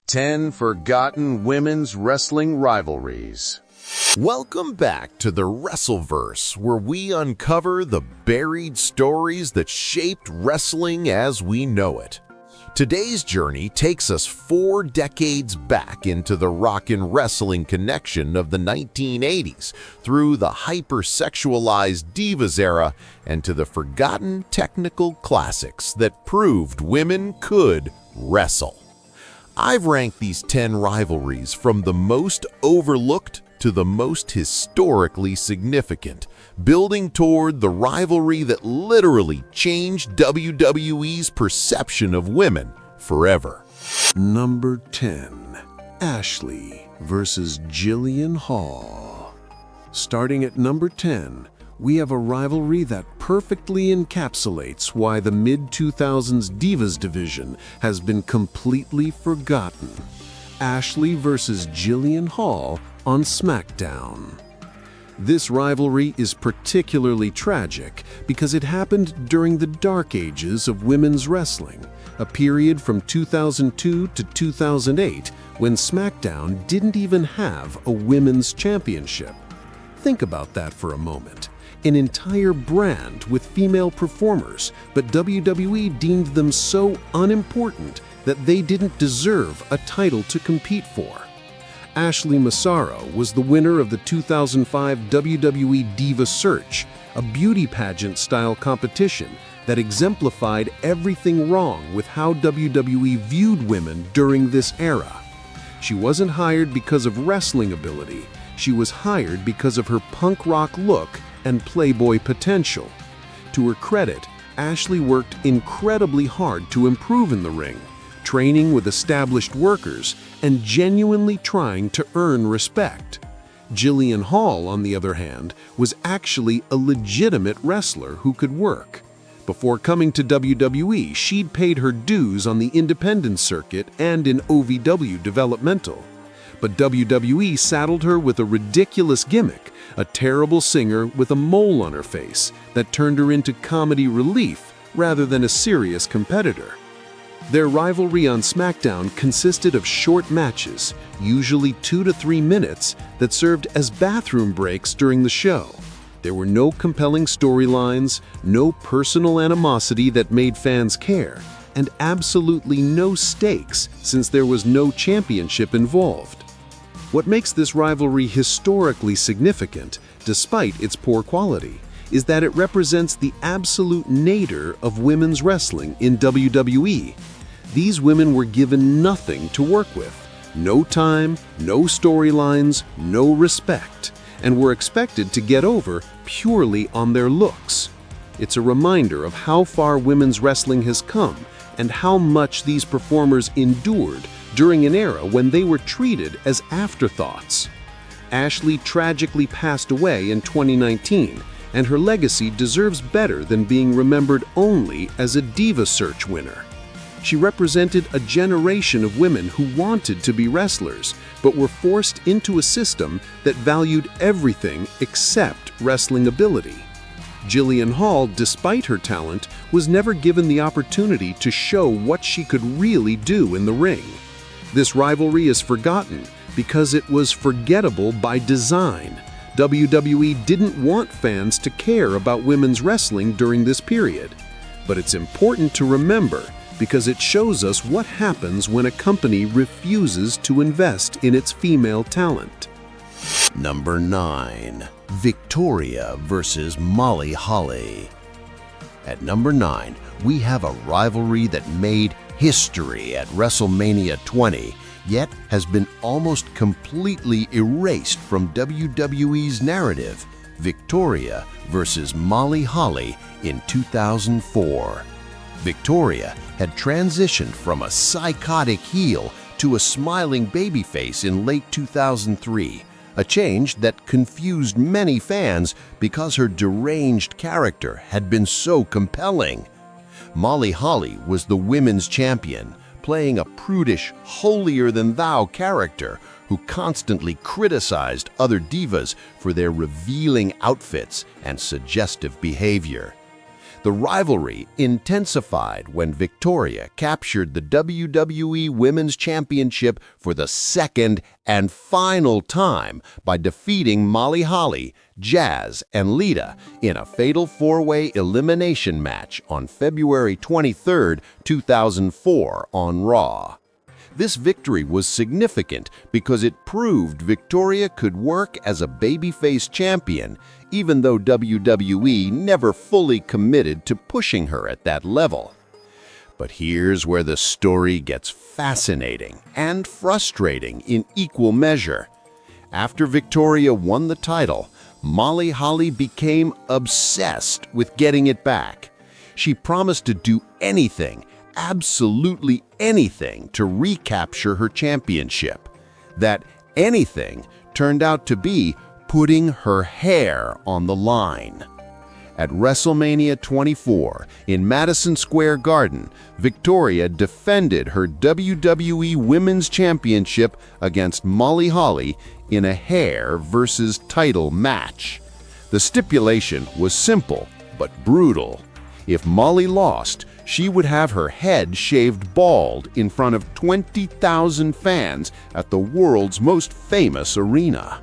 10 Forgotten Women's Wrestling Rivalries. Welcome back to the Wrestleverse, where we uncover the buried stories that shaped wrestling as we know it. Today's journey takes us 4 decades back into the rock and wrestling connection of the 1980s, through the hypersexualized Divas era, and to the forgotten technical classics that proved women could wrestle. I've ranked these 10 rivalries from the most overlooked to the most historically significant, building toward the rivalry that literally changed WWE's perception of women forever. Number 10. Ashley versus Jillian Hall. Starting at number 10, we have a rivalry that perfectly encapsulates why the mid-2000s Divas division has been completely forgotten. Ashley versus Jillian Hall on SmackDown. This rivalry is particularly tragic because it happened during the dark ages of women's wrestling, a period from 2002 to 2008 when SmackDown didn't even have a women's championship. Think about that for a moment. An entire brand with female performers, but WWE deemed them so unimportant that they didn't deserve a title to compete for. Ashley Massaro was the winner of the 2005 WWE Diva Search, a beauty pageant-style competition that exemplified everything wrong with how WWE viewed women during this era. She wasn't hired because of wrestling ability. She was hired because of her punk rock look and playboy potential. To her credit, Ashley worked incredibly hard to improve in the ring, training with established workers and genuinely trying to earn respect. Jillian Hall, on the other hand, was actually a legitimate wrestler who could work. Before coming to WWE, she'd paid her dues on the independent circuit and in OVW developmental. But WWE saddled her with a ridiculous gimmick, a terrible singer with a mole on her face that turned her into comedy relief rather than a serious competitor. Their rivalry on SmackDown consisted of short matches, usually 2 to 3 minutes, that served as bathroom breaks during the show. There were no compelling storylines, no personal animosity that made fans care, and absolutely no stakes since there was no championship involved. What makes this rivalry historically significant, despite its poor quality, is that it represents the absolute nadir of women's wrestling in WWE. These women were given nothing to work with, no time, no storylines, no respect, and were expected to get over purely on their looks. It's a reminder of how far women's wrestling has come and how much these performers endured during an era when they were treated as afterthoughts. Ashley tragically passed away in 2019, and her legacy deserves better than being remembered only as a Diva Search winner. She represented a generation of women who wanted to be wrestlers, but were forced into a system that valued everything except wrestling ability. Jillian Hall, despite her talent, was never given the opportunity to show what she could really do in the ring. This rivalry is forgotten because it was forgettable by design. WWE didn't want fans to care about women's wrestling during this period. But it's important to remember because it shows us what happens when a company refuses to invest in its female talent. Number 9. Victoria versus Molly Holly. At number 9, we have a rivalry that made history at WrestleMania 20, yet has been almost completely erased from WWE's narrative: Victoria versus Molly Holly in 2004. Victoria had transitioned from a psychotic heel to a smiling babyface in late 2003, a change that confused many fans because her deranged character had been so compelling. Molly Holly was the women's champion, playing a prudish, holier-than-thou character who constantly criticized other divas for their revealing outfits and suggestive behavior. The rivalry intensified when Victoria captured the WWE Women's Championship for the second and final time by defeating Molly Holly, Jazz, and Lita in a fatal four-way elimination match on February 23, 2004 on Raw. This victory was significant because it proved Victoria could work as a babyface champion, even though WWE never fully committed to pushing her at that level. But here's where the story gets fascinating and frustrating in equal measure. After Victoria won the title, Molly Holly became obsessed with getting it back. She promised to do anything, absolutely anything, to recapture her championship. That anything turned out to be putting her hair on the line. At WrestleMania 24 in Madison Square Garden, Victoria defended her WWE Women's Championship against Molly Holly in a hair versus title match. The stipulation was simple but brutal. If Molly lost, she would have her head shaved bald in front of 20,000 fans at the world's most famous arena.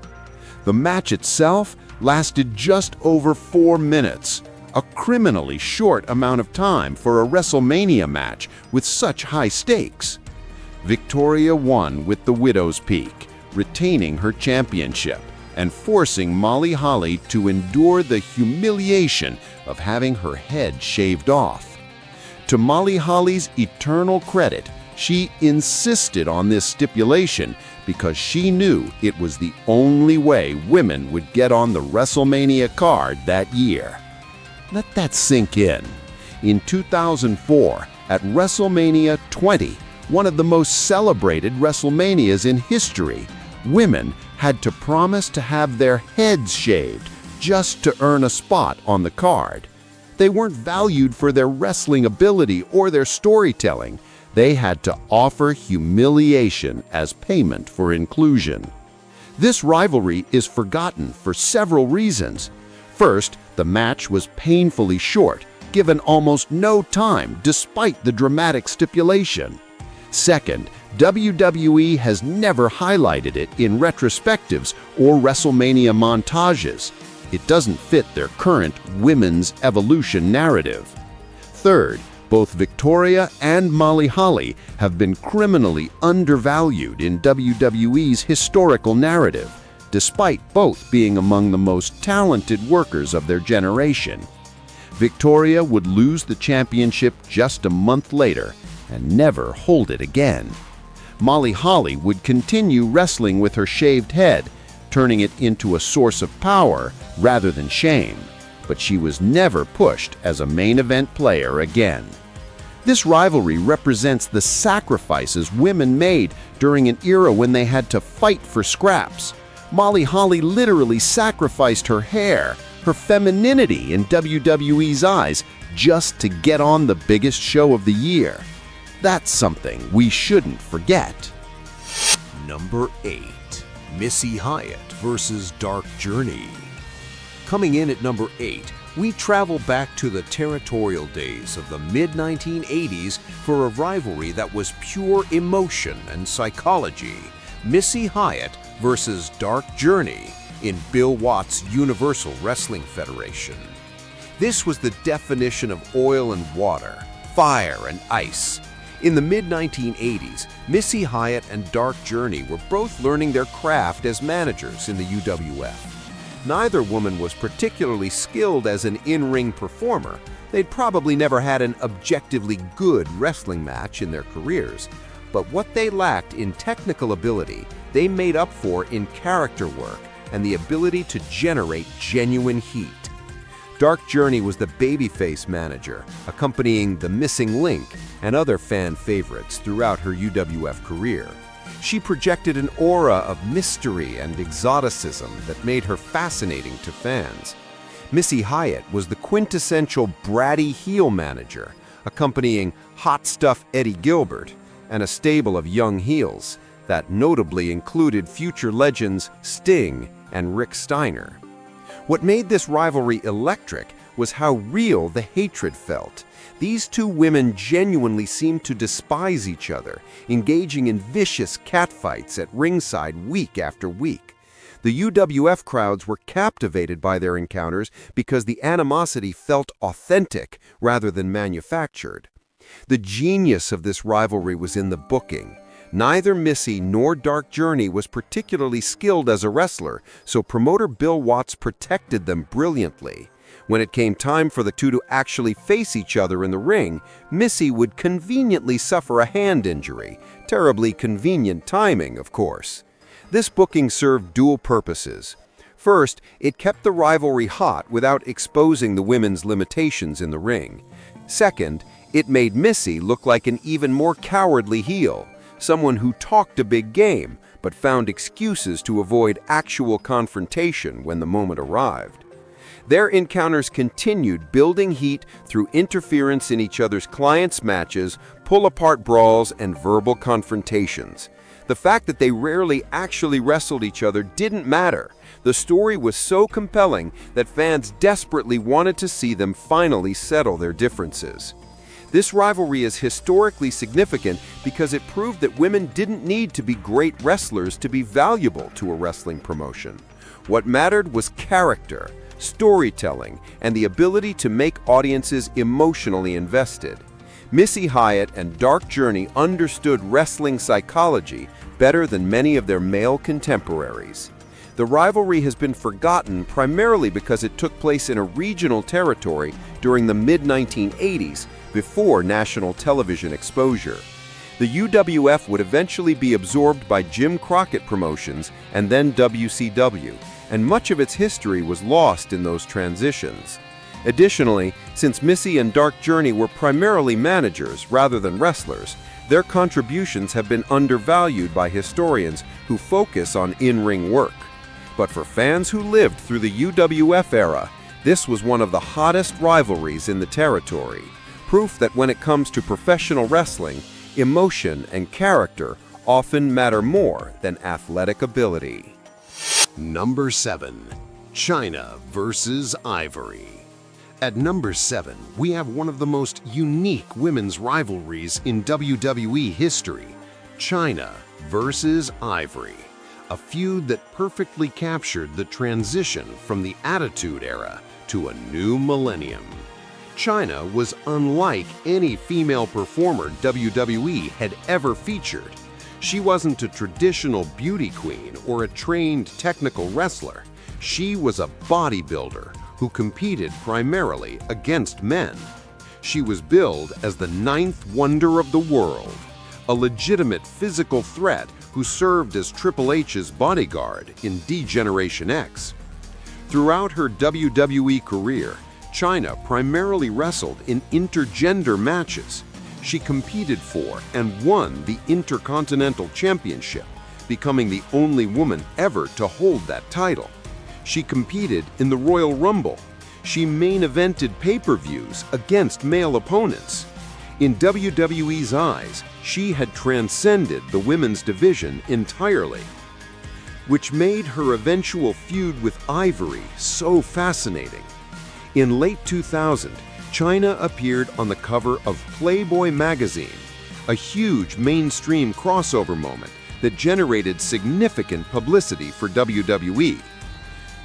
The match itself lasted just over 4 minutes, a criminally short amount of time for a WrestleMania match with such high stakes. Victoria won with the widow's peak, retaining her championship and forcing Molly Holly to endure the humiliation of having her head shaved off. To Molly Holly's eternal credit, she insisted on this stipulation because she knew it was the only way women would get on the WrestleMania card that year. Let that sink in. In 2004, at WrestleMania 20, one of the most celebrated WrestleManias in history, women had to promise to have their heads shaved just to earn a spot on the card. They weren't valued for their wrestling ability or their storytelling. They had to offer humiliation as payment for inclusion. This rivalry is forgotten for several reasons. First, the match was painfully short, given almost no time despite the dramatic stipulation. Second, WWE has never highlighted it in retrospectives or WrestleMania montages. It doesn't fit their current women's evolution narrative. Third, both Victoria and Molly Holly have been criminally undervalued in WWE's historical narrative, despite both being among the most talented workers of their generation. Victoria would lose the championship just a month later and never hold it again. Molly Holly would continue wrestling with her shaved head, turning it into a source of power rather than shame, but she was never pushed as a main event player again. This rivalry represents the sacrifices women made during an era when they had to fight for scraps. Molly Holly literally sacrificed her hair, her femininity in WWE's eyes, just to get on the biggest show of the year. That's something we shouldn't forget. Number 8. Missy Hyatt versus Dark Journey. Coming in at number 8, we travel back to the territorial days of the mid-1980s for a rivalry that was pure emotion and psychology. Missy Hyatt versus Dark Journey in Bill Watts' Universal Wrestling Federation. This was the definition of oil and water, fire and ice. In the mid-1980s, Missy Hyatt and Dark Journey were both learning their craft as managers in the UWF. Neither woman was particularly skilled as an in-ring performer. They'd probably never had an objectively good wrestling match in their careers. But what they lacked in technical ability, they made up for in character work and the ability to generate genuine heat. Dark Journey was the babyface manager, accompanying the Missing Link and other fan favorites throughout her UWF career. She projected an aura of mystery and exoticism that made her fascinating to fans. Missy Hyatt was the quintessential bratty heel manager, accompanying hot stuff Eddie Gilbert and a stable of young heels that notably included future legends Sting and Rick Steiner. What made this rivalry electric was how real the hatred felt. These two women genuinely seemed to despise each other, engaging in vicious catfights at ringside week after week. The UWF crowds were captivated by their encounters because the animosity felt authentic rather than manufactured. The genius of this rivalry was in the booking. Neither Missy nor Dark Journey was particularly skilled as a wrestler, so promoter Bill Watts protected them brilliantly. When it came time for the two to actually face each other in the ring, Missy would conveniently suffer a hand injury. Terribly convenient timing, of course. This booking served dual purposes. First, it kept the rivalry hot without exposing the women's limitations in the ring. Second, it made Missy look like an even more cowardly heel, someone who talked a big game but found excuses to avoid actual confrontation when the moment arrived. Their encounters continued building heat through interference in each other's clients' matches, pull-apart brawls, and verbal confrontations. The fact that they rarely actually wrestled each other didn't matter. The story was so compelling that fans desperately wanted to see them finally settle their differences. This rivalry is historically significant because it proved that women didn't need to be great wrestlers to be valuable to a wrestling promotion. What mattered was character, storytelling, and the ability to make audiences emotionally invested. Missy Hyatt and Dark Journey understood wrestling psychology better than many of their male contemporaries. The rivalry has been forgotten primarily because it took place in a regional territory during the mid-1980s before national television exposure. The UWF would eventually be absorbed by Jim Crockett Promotions and then WCW, and much of its history was lost in those transitions. Additionally, since Missy and Dark Journey were primarily managers rather than wrestlers, their contributions have been undervalued by historians who focus on in-ring work. But for fans who lived through the UWF era, this was one of the hottest rivalries in the territory, proof that when it comes to professional wrestling, emotion and character often matter more than athletic ability. Number 7. Chyna versus Ivory. At number 7, we have one of the most unique women's rivalries in WWE history, Chyna versus Ivory, a feud that perfectly captured the transition from the Attitude Era to a new millennium. Chyna was unlike any female performer WWE had ever featured. She wasn't a traditional beauty queen or a trained technical wrestler. She was a bodybuilder who competed primarily against men. She was billed as the ninth wonder of the world, a legitimate physical threat who served as Triple H's bodyguard in D-Generation X. Throughout her WWE career, Chyna primarily wrestled in intergender matches. She competed for and won the Intercontinental Championship, becoming the only woman ever to hold that title. She competed in the Royal Rumble. She main-evented pay-per-views against male opponents. In WWE's eyes, she had transcended the women's division entirely, which made her eventual feud with Ivory so fascinating. In late 2000, Chyna appeared on the cover of Playboy magazine, a huge mainstream crossover moment that generated significant publicity for WWE.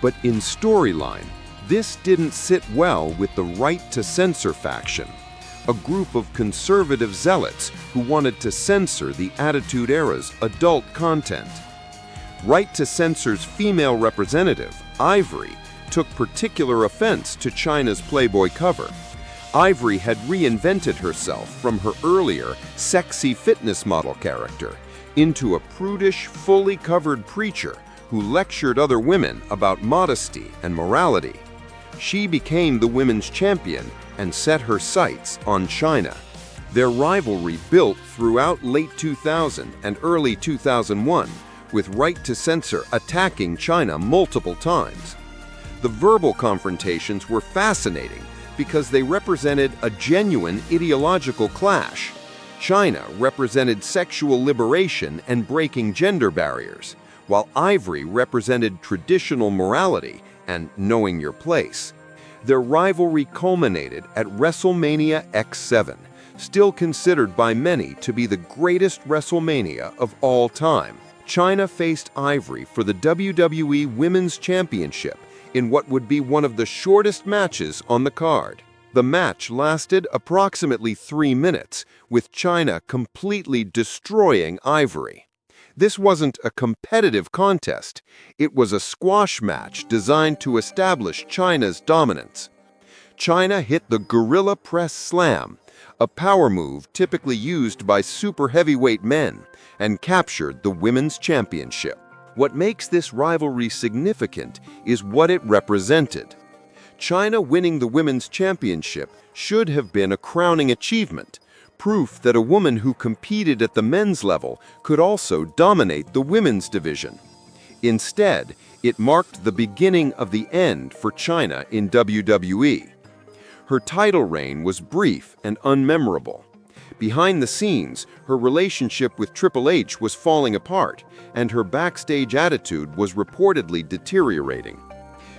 But in storyline, this didn't sit well with the Right to Censor faction, a group of conservative zealots who wanted to censor the Attitude Era's adult content. Right to Censor's female representative, Ivory, took particular offense to Chyna's Playboy cover. Ivory had reinvented herself from her earlier sexy fitness model character into a prudish, fully covered preacher who lectured other women about modesty and morality. She became the women's champion and set her sights on Chyna. Their rivalry built throughout late 2000 and early 2001, with Right to Censor attacking Chyna multiple times. The verbal confrontations were fascinating because they represented a genuine ideological clash. Chyna represented sexual liberation and breaking gender barriers, while Ivory represented traditional morality and knowing your place. Their rivalry culminated at WrestleMania X7, still considered by many to be the greatest WrestleMania of all time. Chyna faced Ivory for the WWE Women's Championship in what would be one of the shortest matches on the card. The match lasted approximately 3 minutes, with Chyna completely destroying Ivory. This wasn't a competitive contest. It was a squash match designed to establish Chyna's dominance. Chyna hit the Gorilla Press Slam, a power move typically used by super heavyweight men, and captured the Women's Championship. What makes this rivalry significant is what it represented. Chyna winning the Women's Championship should have been a crowning achievement, proof that a woman who competed at the men's level could also dominate the women's division. Instead, it marked the beginning of the end for Chyna in WWE. Her title reign was brief and unmemorable. Behind the scenes, her relationship with Triple H was falling apart, and her backstage attitude was reportedly deteriorating.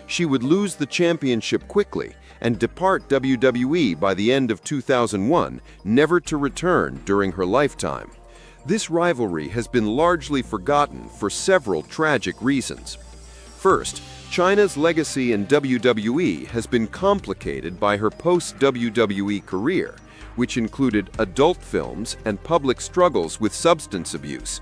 She would lose the championship quickly and depart WWE by the end of 2001, never to return during her lifetime. This rivalry has been largely forgotten for several tragic reasons. First, Chyna's legacy in WWE has been complicated by her post-WWE career, which included adult films and public struggles with substance abuse.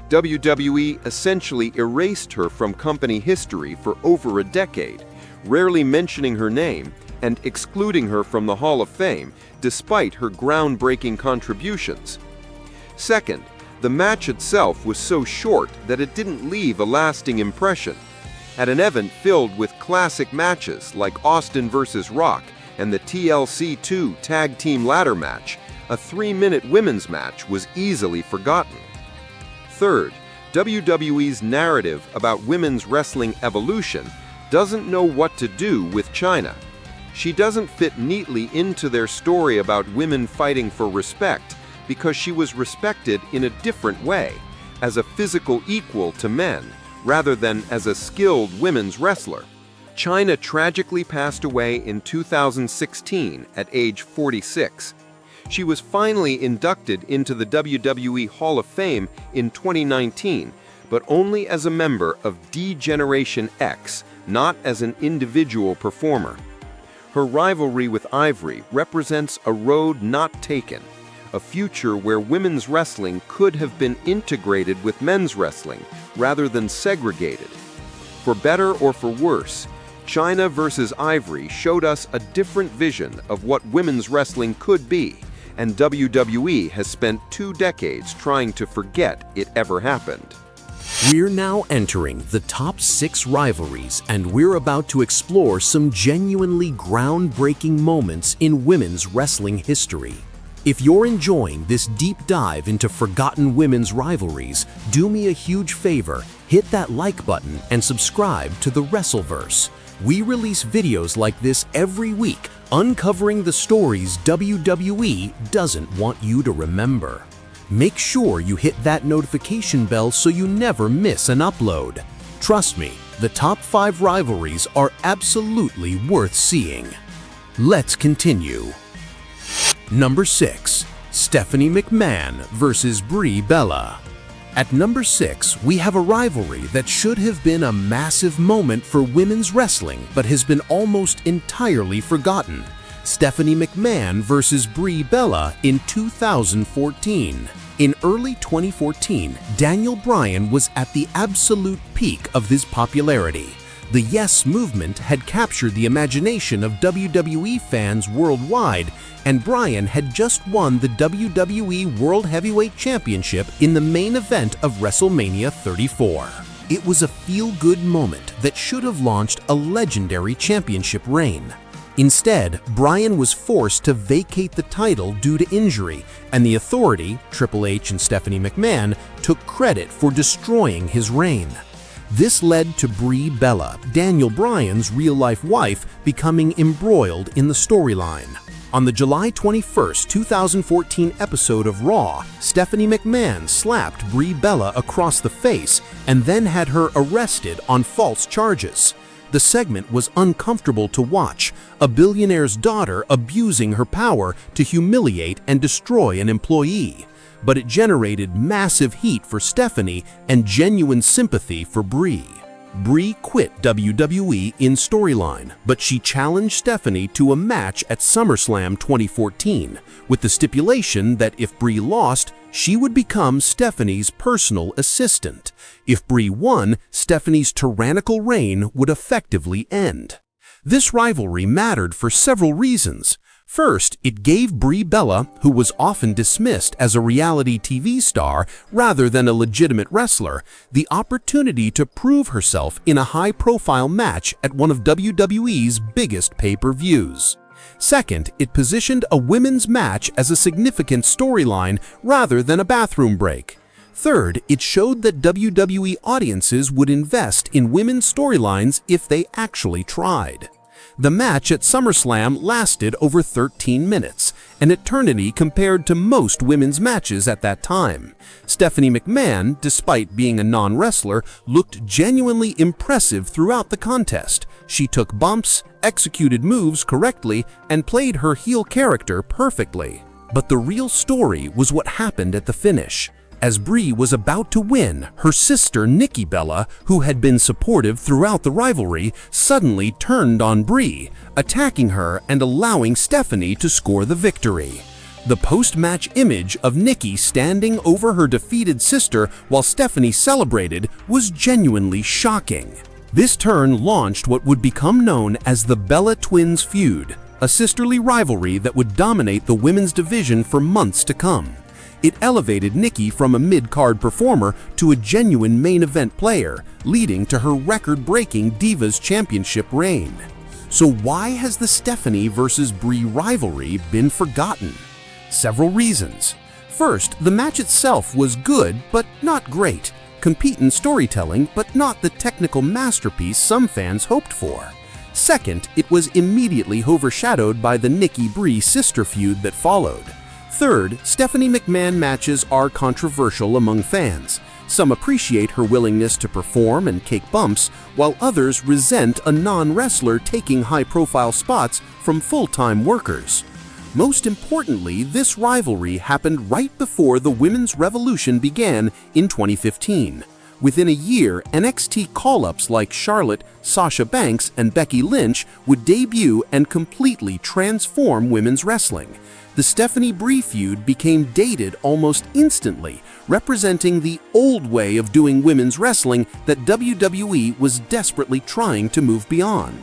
WWE essentially erased her from company history for over a decade, rarely mentioning her name and excluding her from the Hall of Fame despite her groundbreaking contributions. Second, the match itself was so short that it didn't leave a lasting impression. At an event filled with classic matches like Austin vs. Rock and the TLC 2 Tag Team Ladder match, a 3-minute women's match was easily forgotten. Third, WWE's narrative about women's wrestling evolution doesn't know what to do with Chyna. She doesn't fit neatly into their story about women fighting for respect because she was respected in a different way, as a physical equal to men, rather than as a skilled women's wrestler. Chyna tragically passed away in 2016 at age 46. She was finally inducted into the WWE Hall of Fame in 2019, but only as a member of D-Generation X, not as an individual performer. Her rivalry with Ivory represents a road not taken, a future where women's wrestling could have been integrated with men's wrestling rather than segregated. For better or for worse, Chyna versus Ivory showed us a different vision of what women's wrestling could be, and WWE has spent 2 decades trying to forget it ever happened. We're now entering the top 6 rivalries, and we're about to explore some genuinely groundbreaking moments in women's wrestling history. If you're enjoying this deep dive into forgotten women's rivalries, do me a huge favor, hit that like button and subscribe to the Wrestleverse. We release videos like this every week, uncovering the stories WWE doesn't want you to remember. Make sure you hit that notification bell so you never miss an upload. Trust me, the top 5 rivalries are absolutely worth seeing. Let's continue. Number 6. Stephanie McMahon versus Brie Bella. At number 6, we have a rivalry that should have been a massive moment for women's wrestling but has been almost entirely forgotten. Stephanie McMahon versus Brie Bella in 2014. In early 2014, Daniel Bryan was at the absolute peak of his popularity. The Yes movement had captured the imagination of WWE fans worldwide, and Bryan had just won the WWE World Heavyweight Championship in the main event of WrestleMania 34. It was a feel-good moment that should have launched a legendary championship reign. Instead, Bryan was forced to vacate the title due to injury, and the Authority, Triple H and Stephanie McMahon, took credit for destroying his reign. This led to Brie Bella, Daniel Bryan's real-life wife, becoming embroiled in the storyline. On the July 21, 2014 episode of Raw, Stephanie McMahon slapped Brie Bella across the face and then had her arrested on false charges. The segment was uncomfortable to watch, a billionaire's daughter abusing her power to humiliate and destroy an employee. But it generated massive heat for Stephanie and genuine sympathy for Brie. Brie quit WWE in storyline, but she challenged Stephanie to a match at SummerSlam 2014, with the stipulation that if Brie lost, she would become Stephanie's personal assistant. If Brie won, Stephanie's tyrannical reign would effectively end. This rivalry mattered for several reasons. First, it gave Brie Bella, who was often dismissed as a reality TV star rather than a legitimate wrestler, the opportunity to prove herself in a high-profile match at one of WWE's biggest pay-per-views. Second, it positioned a women's match as a significant storyline rather than a bathroom break. Third, it showed that WWE audiences would invest in women's storylines if they actually tried. The match at SummerSlam lasted over 13 minutes, an eternity compared to most women's matches at that time. Stephanie McMahon, despite being a non-wrestler, looked genuinely impressive throughout the contest. She took bumps, executed moves correctly, and played her heel character perfectly. But the real story was what happened at the finish. As Brie was about to win, her sister Nikki Bella, who had been supportive throughout the rivalry, suddenly turned on Brie, attacking her and allowing Stephanie to score the victory. The post-match image of Nikki standing over her defeated sister while Stephanie celebrated was genuinely shocking. This turn launched what would become known as the Bella Twins feud, a sisterly rivalry that would dominate the women's division for months to come. It elevated Nikki from a mid-card performer to a genuine main event player, leading to her record-breaking Divas Championship reign. So why has the Stephanie versus Brie rivalry been forgotten? Several reasons. First, the match itself was good, but not great. Competent storytelling, but not the technical masterpiece some fans hoped for. Second, it was immediately overshadowed by the Nikki-Brie sister feud that followed. Third, Stephanie McMahon matches are controversial among fans. Some appreciate her willingness to perform and take bumps, while others resent a non-wrestler taking high-profile spots from full-time workers. Most importantly, this rivalry happened right before the women's revolution began in 2015. Within a year, NXT call-ups like Charlotte, Sasha Banks, and Becky Lynch would debut and completely transform women's wrestling. The Stephanie-Brie feud became dated almost instantly, representing the old way of doing women's wrestling that WWE was desperately trying to move beyond.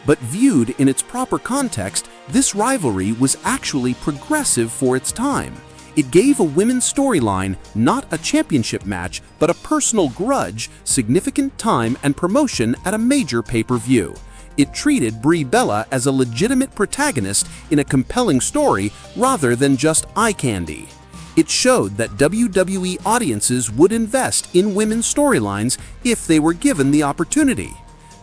But viewed in its proper context, this rivalry was actually progressive for its time. It gave a women's storyline not a championship match, but a personal grudge, significant time and promotion at a major pay-per-view. It treated Brie Bella as a legitimate protagonist in a compelling story rather than just eye candy. It showed that WWE audiences would invest in women's storylines if they were given the opportunity.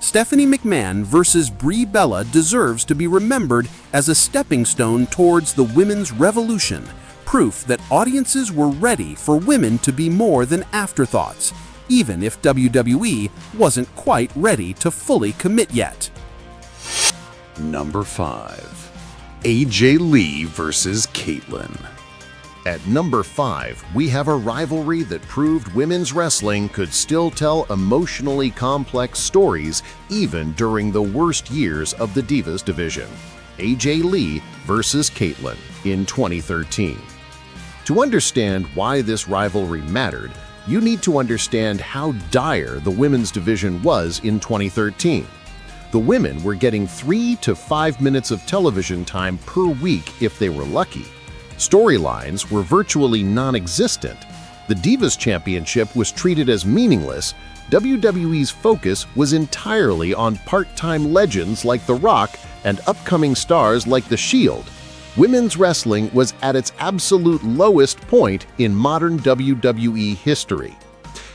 Stephanie McMahon versus Brie Bella deserves to be remembered as a stepping stone towards the women's revolution, proof that audiences were ready for women to be more than afterthoughts, even if WWE wasn't quite ready to fully commit yet. Number 5. AJ Lee versus Kaitlyn. At number 5, we have a rivalry that proved women's wrestling could still tell emotionally complex stories even during the worst years of the Divas division. AJ Lee versus Kaitlyn in 2013. To understand why this rivalry mattered, you need to understand how dire the women's division was in 2013. The women were getting 3 to 5 minutes of television time per week if they were lucky. Storylines were virtually non-existent. The Divas Championship was treated as meaningless. WWE's focus was entirely on part-time legends like The Rock and upcoming stars like The Shield. Women's wrestling was at its absolute lowest point in modern WWE history.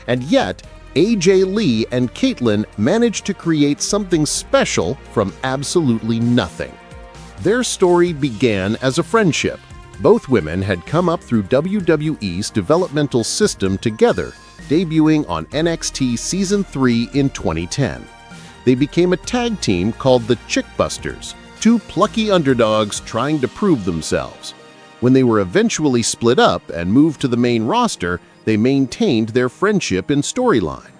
And yet, AJ Lee and Kaitlyn managed to create something special from absolutely nothing. Their story began as a friendship. Both women had come up through WWE's developmental system together, debuting on NXT Season 3 in 2010. they became a tag team called the Chickbusters, two plucky underdogs trying to prove themselves. When they were eventually split up and moved to the main roster, they maintained their friendship and storyline.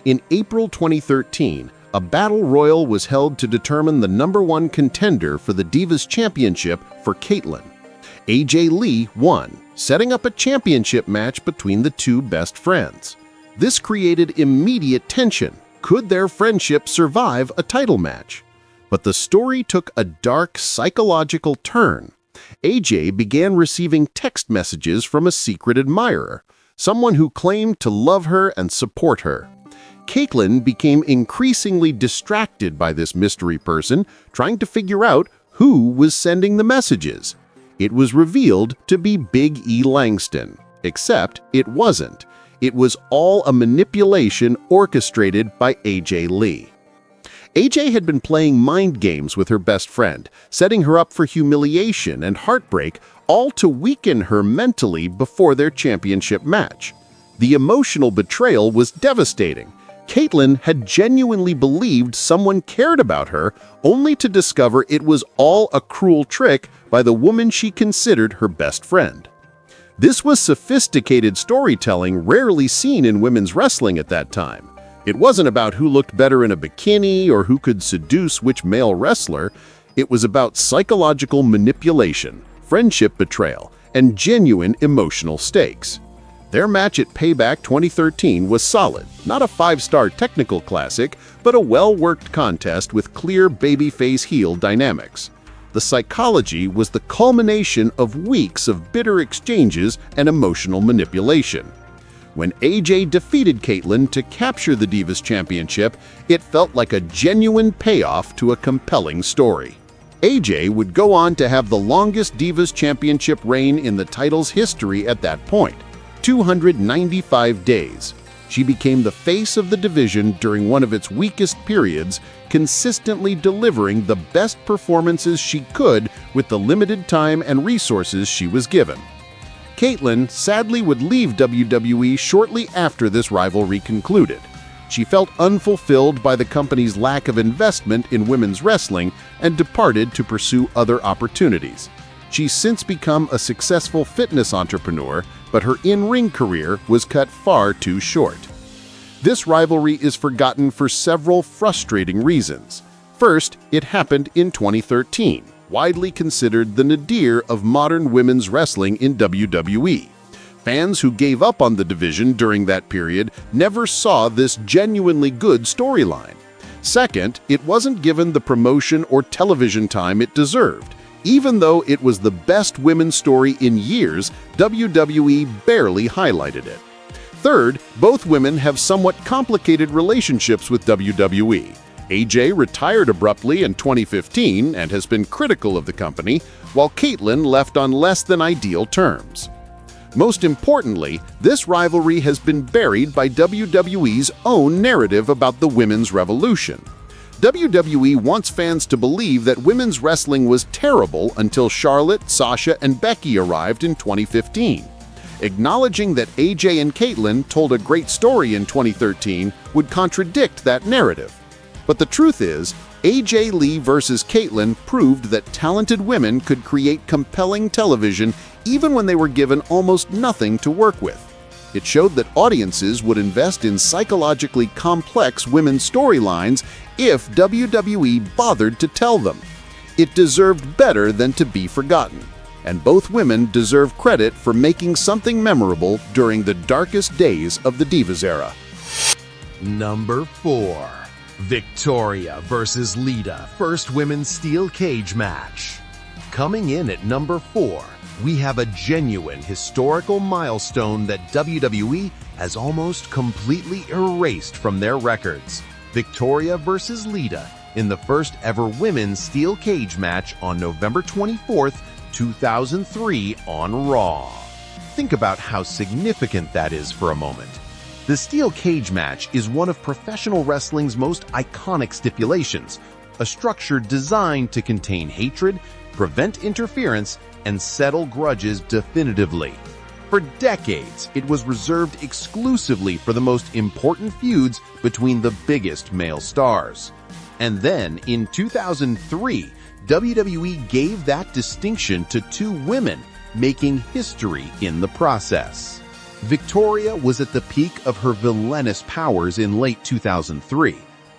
In April 2013, a battle royal was held to determine the #1 contender for the Divas Championship for Kaitlyn. AJ Lee won, setting up a championship match between the two best friends. This created immediate tension. Could their friendship survive a title match? But the story took a dark psychological turn. AJ began receiving text messages from a secret admirer, someone who claimed to love her and support her. Kaitlyn became increasingly distracted by this mystery person, trying to figure out who was sending the messages. It was revealed to be Big E Langston, except it wasn't. It was all a manipulation orchestrated by AJ Lee. AJ had been playing mind games with her best friend, setting her up for humiliation and heartbreak, all to weaken her mentally before their championship match. The emotional betrayal was devastating. Kaitlyn had genuinely believed someone cared about her, only to discover it was all a cruel trick by the woman she considered her best friend. This was sophisticated storytelling rarely seen in women's wrestling at that time. It wasn't about who looked better in a bikini or who could seduce which male wrestler. It was about psychological manipulation, friendship betrayal, and genuine emotional stakes. Their match at Payback 2013 was solid, not a 5-star technical classic, but a well-worked contest with clear babyface-heel dynamics. The psychology was the culmination of weeks of bitter exchanges and emotional manipulation. When AJ defeated Kaitlyn to capture the Divas Championship, it felt like a genuine payoff to a compelling story. AJ would go on to have the longest Divas Championship reign in the title's history at that point, 295 days. She became the face of the division during one of its weakest periods, consistently delivering the best performances she could with the limited time and resources she was given. Kaitlyn sadly would leave WWE shortly after this rivalry concluded. She felt unfulfilled by the company's lack of investment in women's wrestling and departed to pursue other opportunities. She's since become a successful fitness entrepreneur, but her in-ring career was cut far too short. This rivalry is forgotten for several frustrating reasons. First, it happened in 2013, widely considered the nadir of modern women's wrestling in WWE. Fans who gave up on the division during that period never saw this genuinely good storyline. Second, it wasn't given the promotion or television time it deserved. Even though it was the best women's story in years, WWE barely highlighted it. Third, both women have somewhat complicated relationships with WWE. AJ retired abruptly in 2015 and has been critical of the company, while Kaitlyn left on less than ideal terms. Most importantly, this rivalry has been buried by WWE's own narrative about the women's revolution. WWE wants fans to believe that women's wrestling was terrible until Charlotte, Sasha, and Becky arrived in 2015. Acknowledging that AJ and Kaitlyn told a great story in 2013 would contradict that narrative. But the truth is, AJ Lee versus Kaitlyn proved that talented women could create compelling television even when they were given almost nothing to work with. It showed that audiences would invest in psychologically complex women's storylines if WWE bothered to tell them. It deserved better than to be forgotten, and both women deserve credit for making something memorable during the darkest days of the Divas era. Number 4. Victoria versus Lita, first women's steel cage match. Coming in at number 4, we have a genuine historical milestone that WWE has almost completely erased from their records. Victoria versus Lita in the first ever women's steel cage match on November 24th, 2003 on Raw. Think about how significant that is for a moment. The steel cage match is one of professional wrestling's most iconic stipulations, a structure designed to contain hatred, prevent interference, and settle grudges definitively. For decades, it was reserved exclusively for the most important feuds between the biggest male stars. And then, in 2003, WWE gave that distinction to two women, making history in the process. Victoria was at the peak of her villainous powers in late 2003.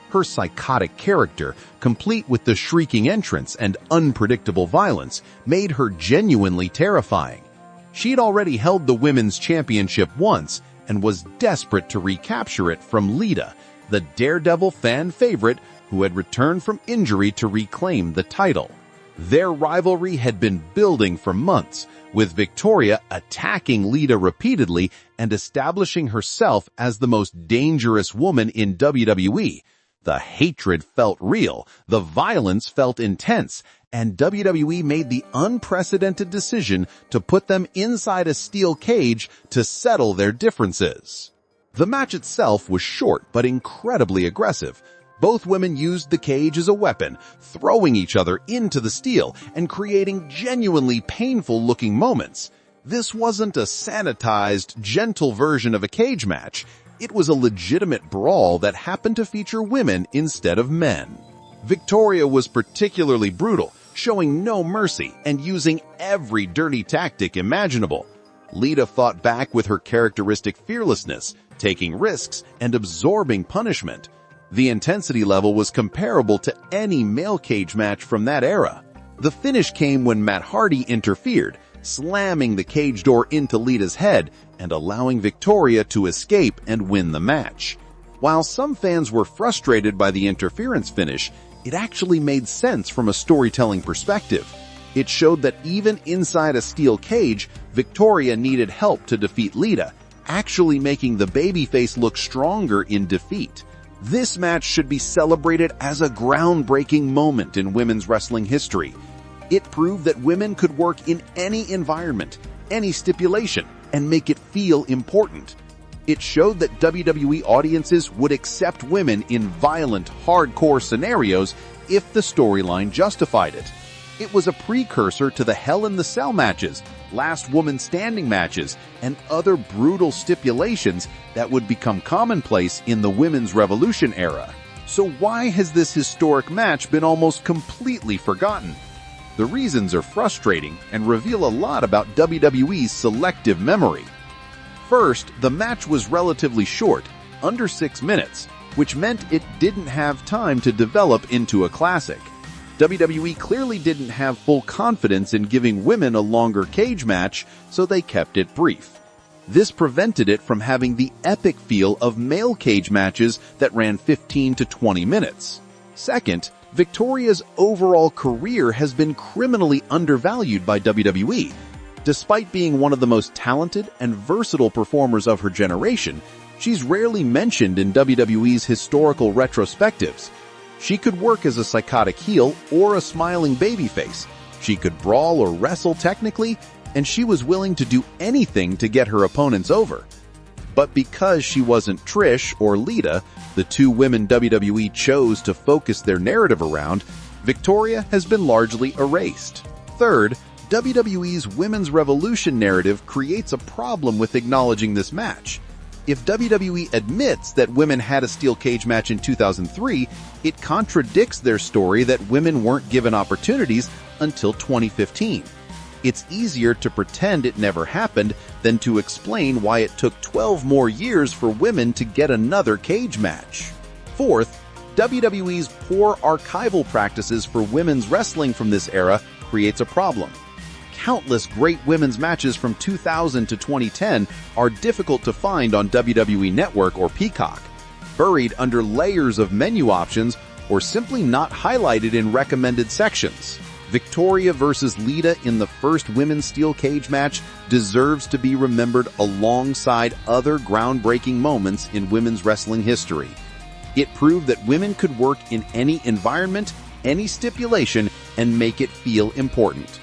Her psychotic character, complete with the shrieking entrance and unpredictable violence, made her genuinely terrifying. She'd already held the Women's Championship once and was desperate to recapture it from Lita, the Daredevil fan favorite who had returned from injury to reclaim the title. Their rivalry had been building for months, with Victoria attacking Lita repeatedly and establishing herself as the most dangerous woman in WWE. The hatred felt real, the violence felt intense, and WWE made the unprecedented decision to put them inside a steel cage to settle their differences. The match itself was short but incredibly aggressive. Both women used the cage as a weapon, throwing each other into the steel and creating genuinely painful-looking moments. This wasn't a sanitized, gentle version of a cage match. It was a legitimate brawl that happened to feature women instead of men. Victoria was particularly brutal, showing no mercy and using every dirty tactic imaginable. Lita fought back with her characteristic fearlessness, taking risks and absorbing punishment. The intensity level was comparable to any male cage match from that era. The finish came when Matt Hardy interfered, slamming the cage door into Lita's head and allowing Victoria to escape and win the match. While some fans were frustrated by the interference finish, it actually made sense from a storytelling perspective. It showed that even inside a steel cage, Victoria needed help to defeat Lita, actually making the babyface look stronger in defeat. This match should be celebrated as a groundbreaking moment in women's wrestling history. It proved that women could work in any environment, any stipulation, and make it feel important. It showed that WWE audiences would accept women in violent, hardcore scenarios if the storyline justified it. It was a precursor to the Hell in the Cell matches, Last Woman Standing matches, and other brutal stipulations that would become commonplace in the Women's Revolution era. So why has this historic match been almost completely forgotten? The reasons are frustrating and reveal a lot about WWE's selective memory. First, the match was relatively short, under 6 minutes, which meant it didn't have time to develop into a classic. WWE clearly didn't have full confidence in giving women a longer cage match, so they kept it brief. This prevented it from having the epic feel of male cage matches that ran 15 to 20 minutes. Second, Victoria's overall career has been criminally undervalued by WWE. Despite being one of the most talented and versatile performers of her generation, she's rarely mentioned in WWE's historical retrospectives. She could work as a psychotic heel or a smiling babyface. She could brawl or wrestle technically, and she was willing to do anything to get her opponents over. But because she wasn't Trish or Lita, the two women WWE chose to focus their narrative around, Victoria has been largely erased. Third, WWE's Women's Revolution narrative creates a problem with acknowledging this match. If WWE admits that women had a steel cage match in 2003, it contradicts their story that women weren't given opportunities until 2015. It's easier to pretend it never happened than to explain why it took 12 more years for women to get another cage match. Fourth, WWE's poor archival practices for women's wrestling from this era creates a problem. Countless great women's matches from 2000 to 2010 are difficult to find on WWE Network or Peacock, buried under layers of menu options, or simply not highlighted in recommended sections. Victoria versus Lita in the first women's steel cage match deserves to be remembered alongside other groundbreaking moments in women's wrestling history. It proved that women could work in any environment, any stipulation, and make it feel important.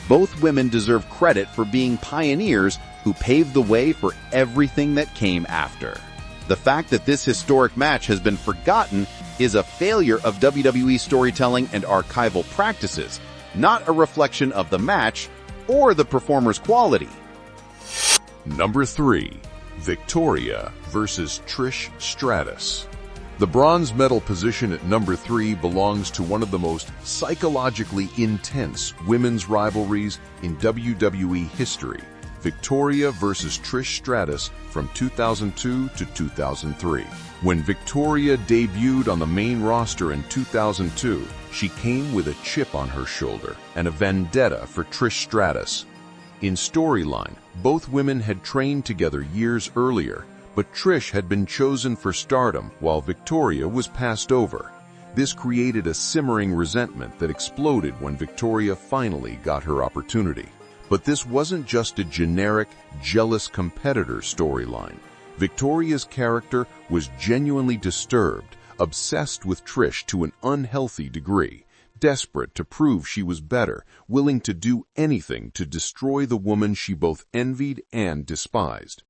Both women deserve credit for being pioneers who paved the way for everything that came after. The fact that this historic match has been forgotten is a failure of WWE storytelling and archival practices, not a reflection of the match or the performer's quality. Number 3. Victoria versus Trish Stratus. The bronze medal position at number 3 belongs to one of the most psychologically intense women's rivalries in WWE history, Victoria versus Trish Stratus from 2002 to 2003. When Victoria debuted on the main roster in 2002, she came with a chip on her shoulder and a vendetta for Trish Stratus. In storyline, both women had trained together years earlier, but Trish had been chosen for Stardom while Victoria was passed over. This created a simmering resentment that exploded when Victoria finally got her opportunity. But this wasn't just a generic, jealous competitor storyline. Victoria's character was genuinely disturbed, obsessed with Trish to an unhealthy degree, desperate to prove she was better, willing to do anything to destroy the woman she both envied and despised.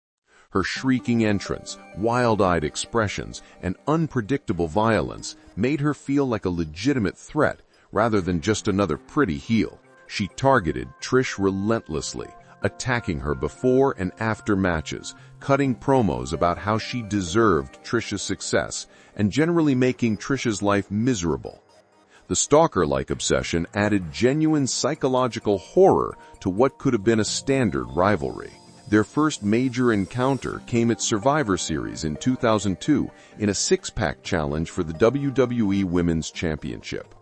Her shrieking entrance, wild-eyed expressions, and unpredictable violence made her feel like a legitimate threat rather than just another pretty heel. She targeted Trish relentlessly, attacking her before and after matches, cutting promos about how she deserved Trish's success, and generally making Trish's life miserable. The stalker-like obsession added genuine psychological horror to what could have been a standard rivalry. Their first major encounter came at Survivor Series in 2002 in a six-pack challenge for the WWE Women's Championship.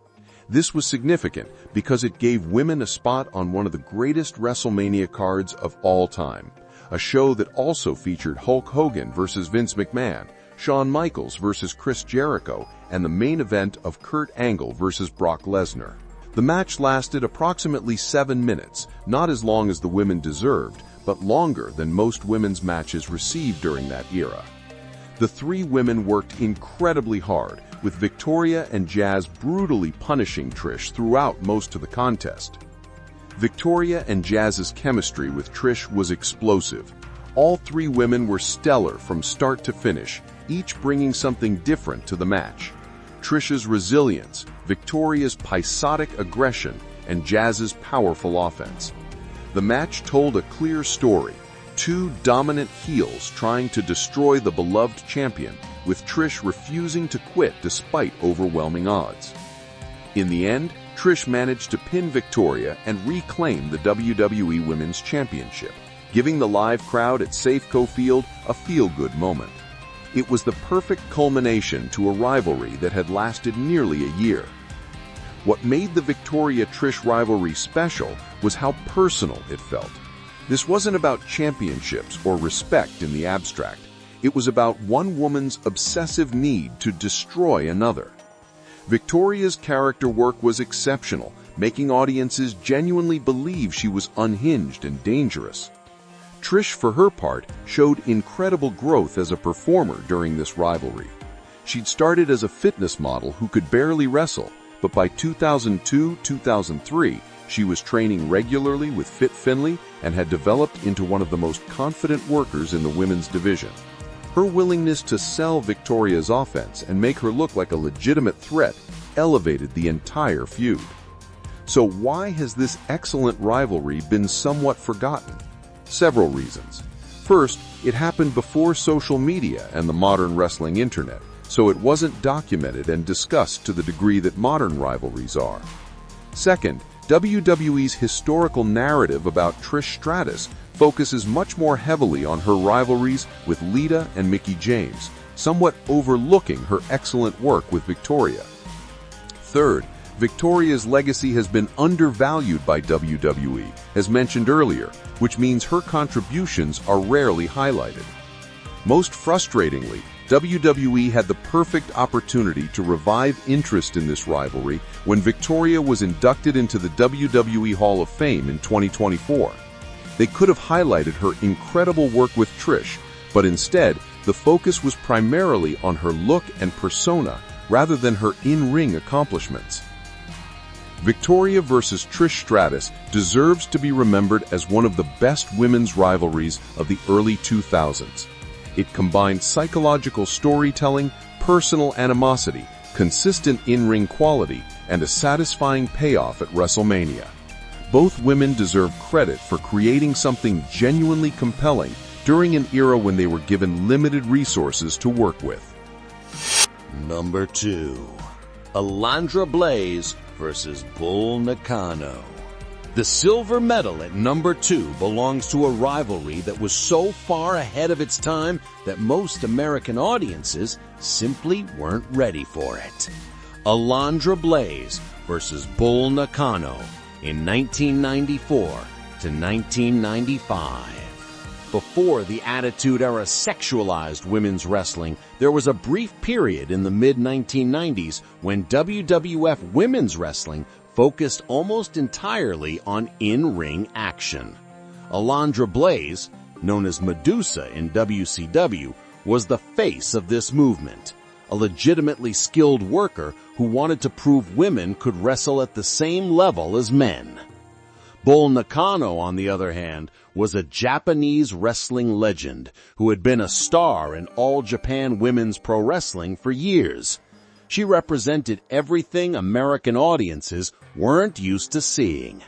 This was significant because it gave women a spot on one of the greatest WrestleMania cards of all time, a show that also featured Hulk Hogan versus Vince McMahon, Shawn Michaels versus Chris Jericho, and the main event of Kurt Angle versus Brock Lesnar. The match lasted approximately 7 minutes, not as long as the women deserved, but longer than most women's matches received during that era. The three women worked incredibly hard, with Victoria and Jazz brutally punishing Trish throughout most of the contest. Victoria and Jazz's chemistry with Trish was explosive. All three women were stellar from start to finish, each bringing something different to the match. Trish's resilience, Victoria's episodic aggression, and Jazz's powerful offense. The match told a clear story, two dominant heels trying to destroy the beloved champion, with Trish refusing to quit despite overwhelming odds. In the end, Trish managed to pin Victoria and reclaim the WWE Women's Championship, giving the live crowd at Safeco Field a feel-good moment. It was the perfect culmination to a rivalry that had lasted nearly a year. What made the Victoria-Trish rivalry special was how personal it felt. This wasn't about championships or respect in the abstract. It was about one woman's obsessive need to destroy another. Victoria's character work was exceptional, making audiences genuinely believe she was unhinged and dangerous. Trish, for her part, showed incredible growth as a performer during this rivalry. She'd started as a fitness model who could barely wrestle, but by 2002-2003, she was training regularly with Fit Finlay and had developed into one of the most confident workers in the women's division. Her willingness to sell Victoria's offense and make her look like a legitimate threat elevated the entire feud. So why has this excellent rivalry been somewhat forgotten? Several reasons. First, it happened before social media and the modern wrestling internet, so it wasn't documented and discussed to the degree that modern rivalries are. Second, WWE's historical narrative about Trish Stratus focuses much more heavily on her rivalries with Lita and Mickie James, somewhat overlooking her excellent work with Victoria. Third, Victoria's legacy has been undervalued by WWE, as mentioned earlier, which means her contributions are rarely highlighted. Most frustratingly, WWE had the perfect opportunity to revive interest in this rivalry when Victoria was inducted into the WWE Hall of Fame in 2024. They could have highlighted her incredible work with Trish, but instead, the focus was primarily on her look and persona rather than her in-ring accomplishments. Victoria versus Trish Stratus deserves to be remembered as one of the best women's rivalries of the early 2000s. It combined psychological storytelling, personal animosity, consistent in-ring quality, and a satisfying payoff at WrestleMania. Both women deserve credit for creating something genuinely compelling during an era when they were given limited resources to work with. Number 2. Alundra Blayze versus Bull Nakano. The silver medal at number 2 belongs to a rivalry that was so far ahead of its time that most American audiences simply weren't ready for it. Alundra Blayze versus Bull Nakano in 1994 to 1995. Before the Attitude Era sexualized women's wrestling, there was a brief period in the mid-1990s when WWF women's wrestling focused almost entirely on in-ring action. Alundra Blayze, known as Medusa in WCW, was the face of this movement, a legitimately skilled worker who wanted to prove women could wrestle at the same level as men. Bull Nakano, on the other hand, was a Japanese wrestling legend who had been a star in All Japan Women's Pro Wrestling for years. She represented everything American audiences weren't used to seeing.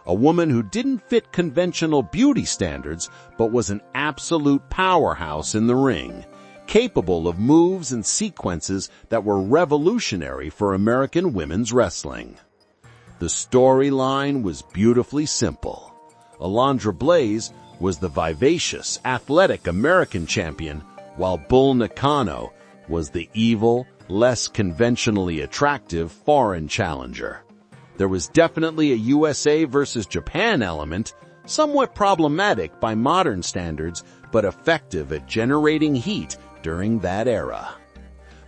A woman who didn't fit conventional beauty standards, but was an absolute powerhouse in the ring, capable of moves and sequences that were revolutionary for American women's wrestling. The storyline was beautifully simple. Alundra Blayze was the vivacious, athletic American champion, while Bull Nakano was the evil, less conventionally attractive foreign challenger. There was definitely a USA versus Japan element, somewhat problematic by modern standards, but effective at generating heat during that era.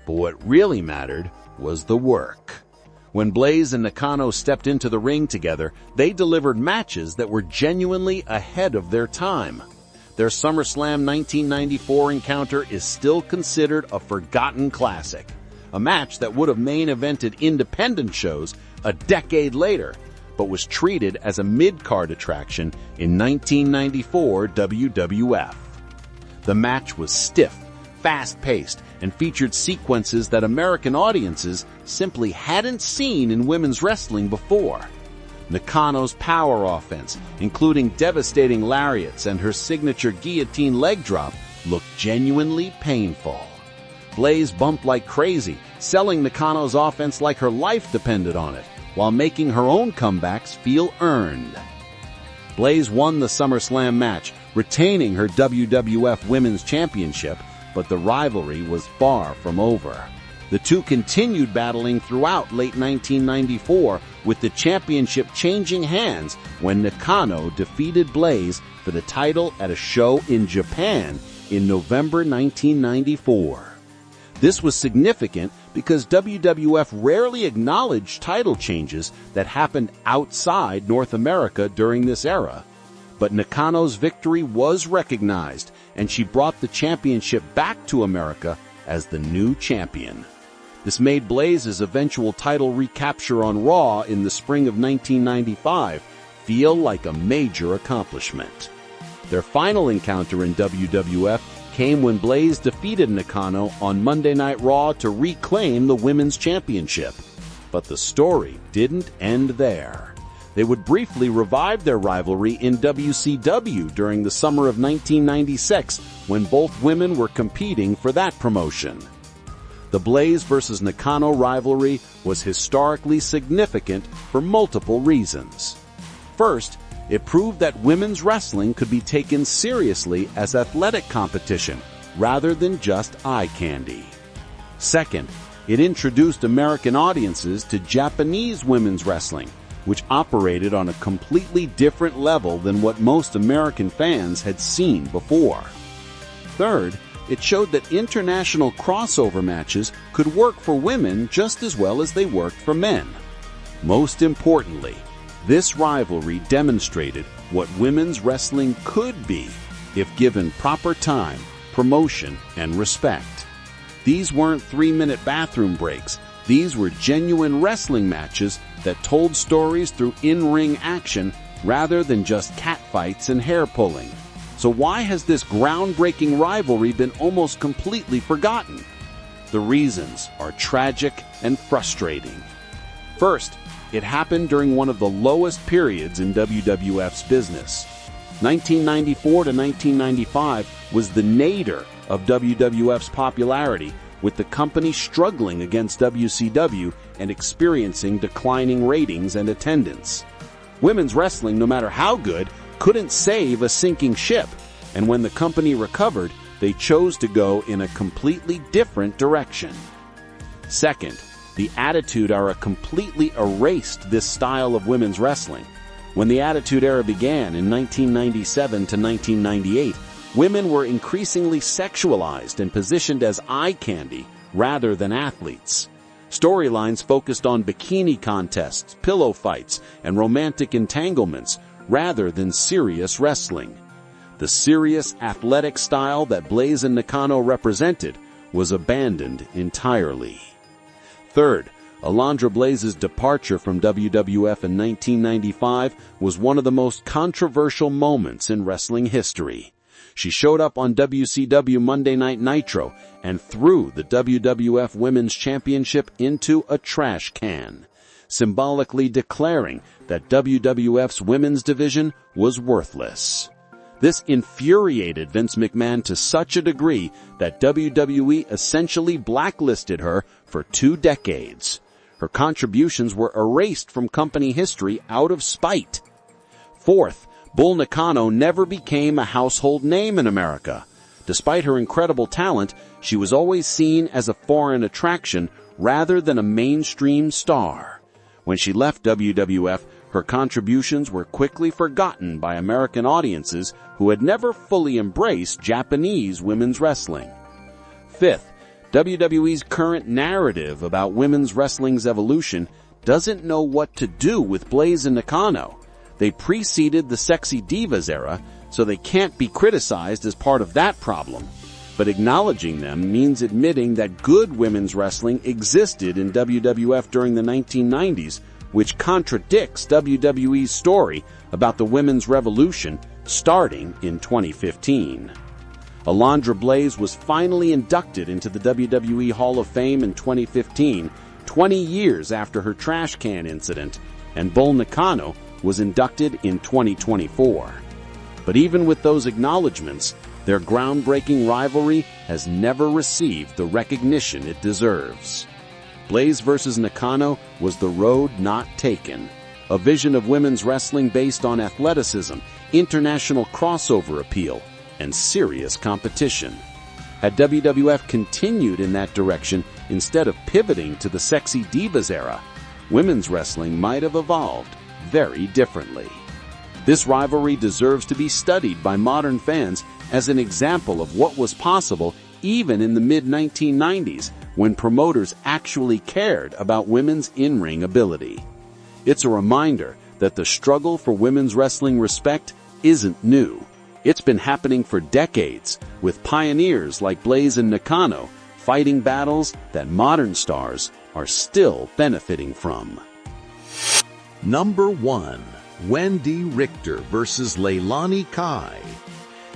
But what really mattered was the work. When Blayze and Nakano stepped into the ring together, they delivered matches that were genuinely ahead of their time. Their SummerSlam 1994 encounter is still considered a forgotten classic, a match that would have main evented independent shows a decade later, but was treated as a mid-card attraction in 1994 WWF. The match was stiff, fast-paced, and featured sequences that American audiences simply hadn't seen in women's wrestling before. Nakano's power offense, including devastating lariats and her signature guillotine leg drop, looked genuinely painful. Blayze bumped like crazy, selling Nakano's offense like her life depended on it, while making her own comebacks feel earned. Blayze won the SummerSlam match, retaining her WWF Women's Championship, but the rivalry was far from over. The two continued battling throughout late 1994, with the championship changing hands when Nakano defeated Blayze for the title at a show in Japan in November 1994. This was significant because WWF rarely acknowledged title changes that happened outside North America during this era. But Nakano's victory was recognized, and she brought the championship back to America as the new champion. This made Blayze's eventual title recapture on Raw in the spring of 1995 feel like a major accomplishment. Their final encounter in WWF came when Blayze defeated Nakano on Monday Night Raw to reclaim the Women's Championship. But the story didn't end there. They would briefly revive their rivalry in WCW during the summer of 1996 when both women were competing for that promotion. The Blayze versus Nakano rivalry was historically significant for multiple reasons. First, it proved that women's wrestling could be taken seriously as athletic competition rather than just eye candy. Second, it introduced American audiences to Japanese women's wrestling, which operated on a completely different level than what most American fans had seen before. Third, it showed that international crossover matches could work for women just as well as they worked for men. Most importantly, this rivalry demonstrated what women's wrestling could be if given proper time, promotion, and respect. These weren't 3-minute bathroom breaks. These were genuine wrestling matches that told stories through in-ring action rather than just catfights and hair-pulling. So why has this groundbreaking rivalry been almost completely forgotten? The reasons are tragic and frustrating. First, it happened during one of the lowest periods in WWF's business. 1994 to 1995 was the nadir of WWF's popularity, with the company struggling against WCW and experiencing declining ratings and attendance. Women's wrestling, no matter how good, couldn't save a sinking ship, and when the company recovered, they chose to go in a completely different direction. Second, the Attitude Era completely erased this style of women's wrestling. When the Attitude Era began in 1997 to 1998, women were increasingly sexualized and positioned as eye candy rather than athletes. Storylines focused on bikini contests, pillow fights, and romantic entanglements rather than serious wrestling. The serious, athletic style that Blayze and Nakano represented was abandoned entirely. Third, Alundra Blayze's departure from WWF in 1995 was one of the most controversial moments in wrestling history. She showed up on WCW Monday Night Nitro and threw the WWF Women's Championship into a trash can, symbolically declaring that WWF's women's division was worthless. This infuriated Vince McMahon to such a degree that WWE essentially blacklisted her for 2 decades. Her contributions were erased from company history out of spite. Fourth, Bull Nakano never became a household name in America. Despite her incredible talent, she was always seen as a foreign attraction rather than a mainstream star. When she left WWF, her contributions were quickly forgotten by American audiences who had never fully embraced Japanese women's wrestling. Fifth, WWE's current narrative about women's wrestling's evolution doesn't know what to do with Blayze and Nakano. They preceded the Sexy Divas era, so they can't be criticized as part of that problem. But acknowledging them means admitting that good women's wrestling existed in WWF during the 1990s, which contradicts WWE's story about the women's revolution starting in 2015. Alundra Blayze was finally inducted into the WWE Hall of Fame in 2015, 20 years after her trash can incident, and Bull Nakano was inducted in 2024. But even with those acknowledgments, their groundbreaking rivalry has never received the recognition it deserves. Blayze vs. Nakano was the road not taken, a vision of women's wrestling based on athleticism, international crossover appeal, and serious competition. Had WWF continued in that direction instead of pivoting to the Sexy Divas era, women's wrestling might have evolved very differently. This rivalry deserves to be studied by modern fans as an example of what was possible even in the mid-1990s, when promoters actually cared about women's in-ring ability. It's a reminder that the struggle for women's wrestling respect isn't new. It's been happening for decades, with pioneers like Blayze and Nakano fighting battles that modern stars are still benefiting from. Number 1. Wendi Richter vs. Leilani Kai.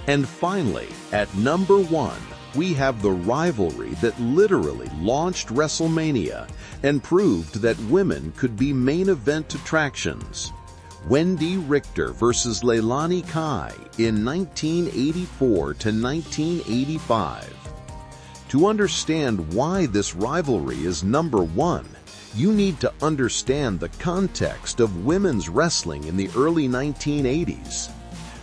And finally, at number 1, we have the rivalry that literally launched WrestleMania and proved that women could be main event attractions. Wendi Richter vs. Leilani Kai in 1984 to 1985. To understand why this rivalry is number 1, you need to understand the context of women's wrestling in the early 1980s.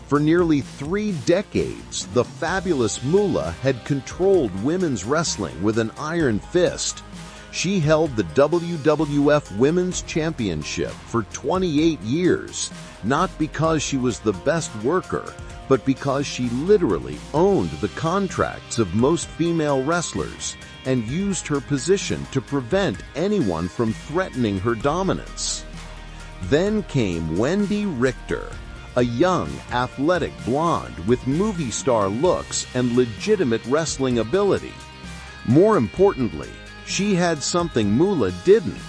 For nearly 3 decades, the fabulous Moolah had controlled women's wrestling with an iron fist. She held the WWF Women's Championship for 28 years, not because she was the best worker, but because she literally owned the contracts of most female wrestlers and used her position to prevent anyone from threatening her dominance. Then came Wendi Richter, a young, athletic blonde with movie star looks and legitimate wrestling ability. More importantly, she had something Moolah didn't: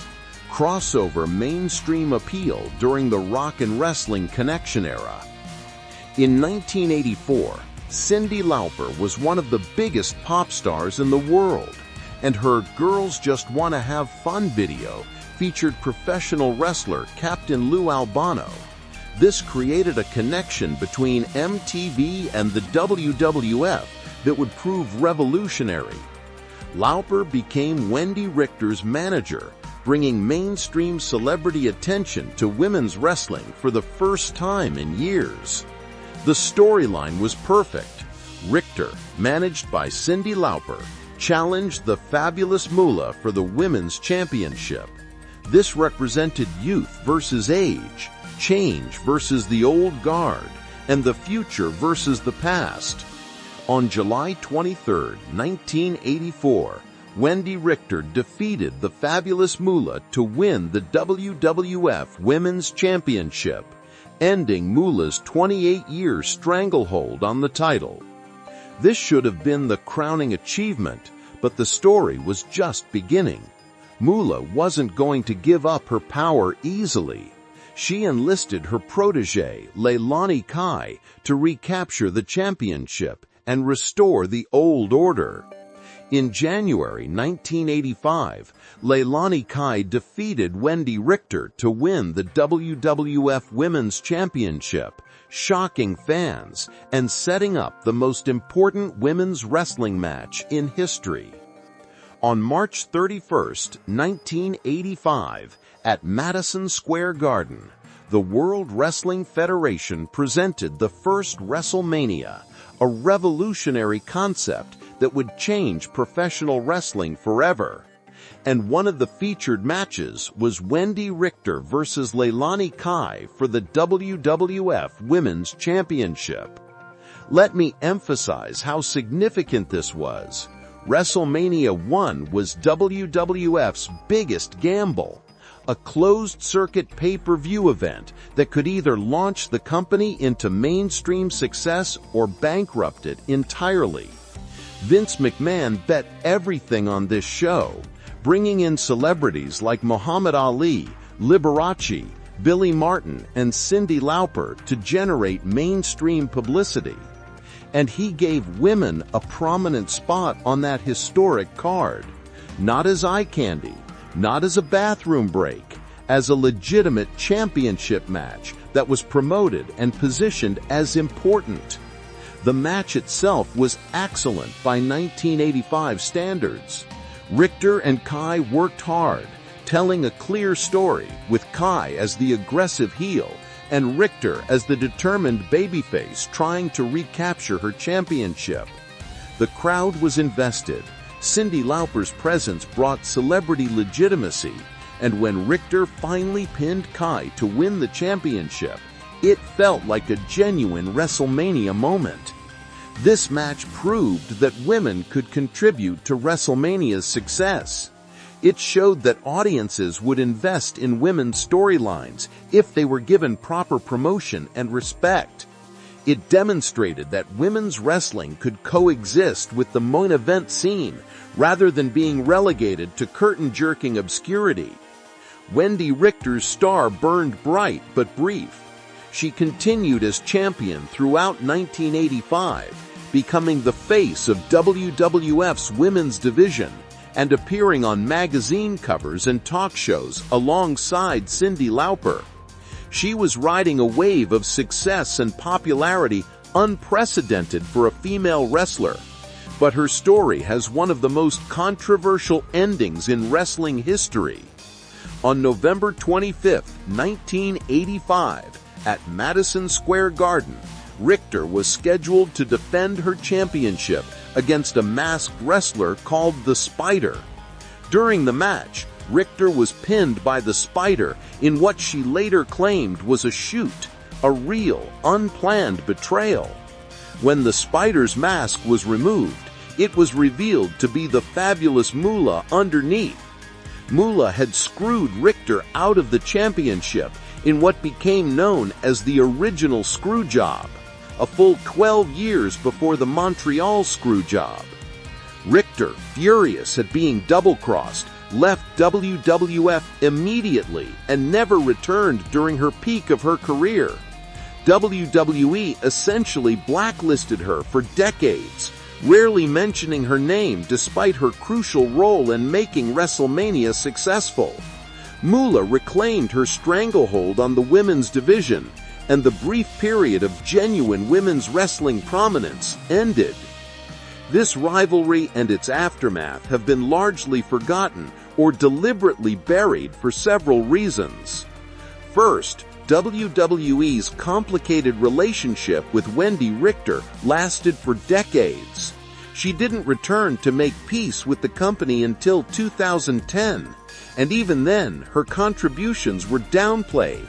crossover mainstream appeal during the rock and wrestling connection era. In 1984, Cyndi Lauper was one of the biggest pop stars in the world, and her Girls Just Wanna Have Fun video featured professional wrestler Captain Lou Albano. This created a connection between MTV and the WWF that would prove revolutionary. Lauper became Wendi Richter's manager, bringing mainstream celebrity attention to women's wrestling for the first time in years. The storyline was perfect. Richter, managed by Cyndi Lauper, challenged the Fabulous Moolah for the Women's Championship. This represented youth versus age, change versus the old guard, and the future versus the past. On July 23, 1984, Wendi Richter defeated the Fabulous Moolah to win the WWF Women's Championship, ending Moolah's 28-year stranglehold on the title. This should have been the crowning achievement, but the story was just beginning. Moolah wasn't going to give up her power easily. She enlisted her protege, Leilani Kai, to recapture the championship and restore the old order. In January 1985, Leilani Kai defeated Wendi Richter to win the WWF Women's Championship, shocking fans and setting up the most important women's wrestling match in history. On March 31, 1985, at Madison Square Garden, the World Wrestling Federation presented the first WrestleMania, a revolutionary concept that would change professional wrestling forever. And one of the featured matches was Wendi Richter versus Leilani Kai for the WWF Women's Championship. Let me emphasize how significant this was. WrestleMania 1 was WWF's biggest gamble, a closed-circuit pay-per-view event that could either launch the company into mainstream success or bankrupt it entirely. Vince McMahon bet everything on this show, bringing in celebrities like Muhammad Ali, Liberace, Billy Martin, and Cyndi Lauper to generate mainstream publicity. And he gave women a prominent spot on that historic card, not as eye candy, not as a bathroom break, as a legitimate championship match that was promoted and positioned as important. The match itself was excellent by 1985 standards. Richter and Kai worked hard, telling a clear story with Kai as the aggressive heel and Richter as the determined babyface trying to recapture her championship. The crowd was invested. Cyndi Lauper's presence brought celebrity legitimacy, and when Richter finally pinned Kai to win the championship, it felt like a genuine WrestleMania moment. This match proved that women could contribute to WrestleMania's success. It showed that audiences would invest in women's storylines if they were given proper promotion and respect. It demonstrated that women's wrestling could coexist with the main event scene rather than being relegated to curtain-jerking obscurity. Wendi Richter's star burned bright but brief. She continued as champion throughout 1985, becoming the face of WWF's women's division and appearing on magazine covers and talk shows alongside Cyndi Lauper. She was riding a wave of success and popularity unprecedented for a female wrestler. But her story has one of the most controversial endings in wrestling history. On November 25, 1985, at Madison Square Garden, Richter was scheduled to defend her championship against a masked wrestler called the Spider. During the match, Richter was pinned by the Spider in what she later claimed was a shoot, a real, unplanned betrayal. When the Spider's mask was removed, it was revealed to be the Fabulous Moolah underneath. Moolah had screwed Richter out of the championship in what became known as the original screw job, a full 12 years before the Montreal screw job. Richter, furious at being double-crossed, left WWF immediately and never returned during her peak of her career. WWE essentially blacklisted her for decades, rarely mentioning her name despite her crucial role in making WrestleMania successful. Moolah reclaimed her stranglehold on the women's division, and the brief period of genuine women's wrestling prominence ended. This rivalry and its aftermath have been largely forgotten or deliberately buried for several reasons. First, WWE's complicated relationship with Wendi Richter lasted for decades. She didn't return to make peace with the company until 2010, and even then, her contributions were downplayed.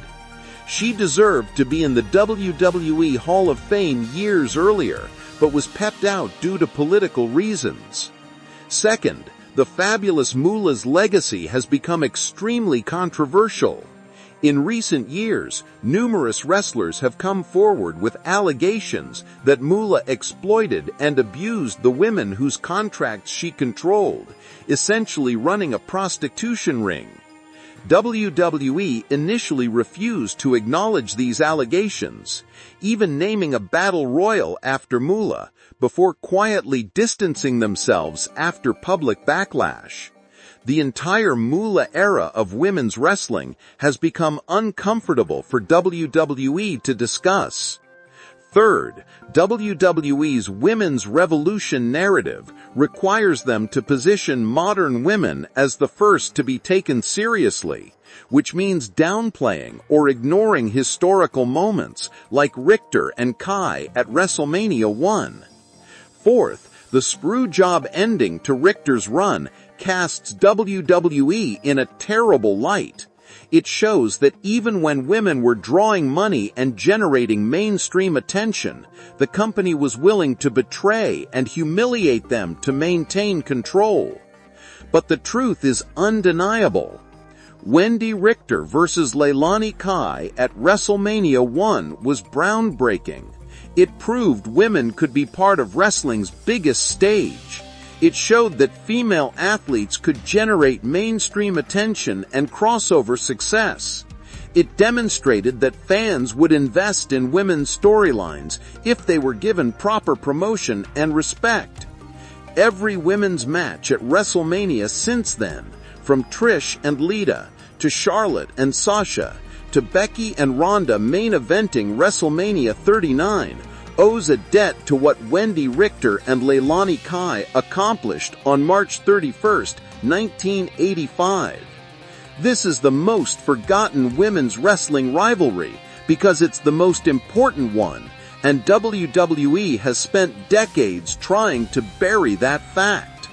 She deserved to be in the WWE Hall of Fame years earlier, but was pepped out due to political reasons. Second, the fabulous Moolah's legacy has become extremely controversial. In recent years, numerous wrestlers have come forward with allegations that Moolah exploited and abused the women whose contracts she controlled, essentially running a prostitution ring. WWE initially refused to acknowledge these allegations, even naming a battle royal after Moolah, before quietly distancing themselves after public backlash. The entire Moolah era of women's wrestling has become uncomfortable for WWE to discuss. Third, WWE's Women's Revolution narrative requires them to position modern women as the first to be taken seriously, which means downplaying or ignoring historical moments like Richter and Kai at WrestleMania 1. Fourth, the screw job ending to Richter's run casts WWE in a terrible light. It shows that even when women were drawing money and generating mainstream attention, the company was willing to betray and humiliate them to maintain control. But the truth is undeniable. Wendi Richter versus Leilani Kai at WrestleMania 1 was groundbreaking. It proved women could be part of wrestling's biggest stage. It showed that female athletes could generate mainstream attention and crossover success. It demonstrated that fans would invest in women's storylines if they were given proper promotion and respect. Every women's match at WrestleMania since then, from Trish and Lita, to Charlotte and Sasha, to Becky and Ronda main eventing WrestleMania 39, owes a debt to what Wendi Richter and Leilani Kai accomplished on March 31, 1985. This is the most forgotten women's wrestling rivalry because it's the most important one, and WWE has spent decades trying to bury that fact.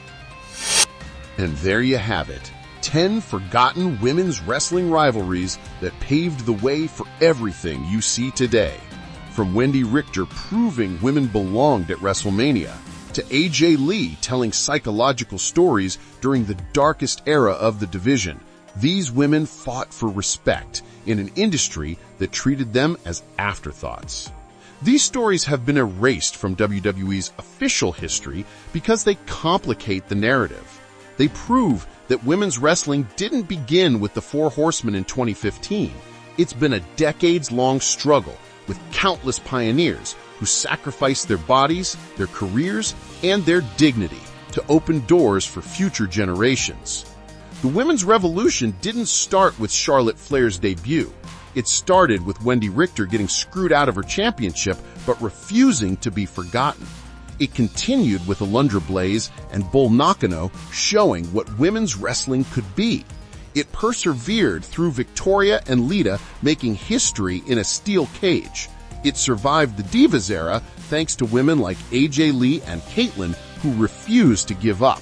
And there you have it. 10 forgotten women's wrestling rivalries that paved the way for everything you see today. From Wendi Richter proving women belonged at WrestleMania, to AJ Lee telling psychological stories during the darkest era of the division, these women fought for respect in an industry that treated them as afterthoughts. These stories have been erased from WWE's official history because they complicate the narrative. They prove that women's wrestling didn't begin with the Four Horsewomen in 2015. It's been a decades-long struggle with countless pioneers who sacrificed their bodies, their careers, and their dignity to open doors for future generations. The women's revolution didn't start with Charlotte Flair's debut. It started with Wendi Richter getting screwed out of her championship but refusing to be forgotten. It continued with Alundra Blayze and Bull Nakano showing what women's wrestling could be. It persevered through Victoria and Lita making history in a steel cage. It survived the Divas era thanks to women like AJ Lee and Kaitlyn who refused to give up.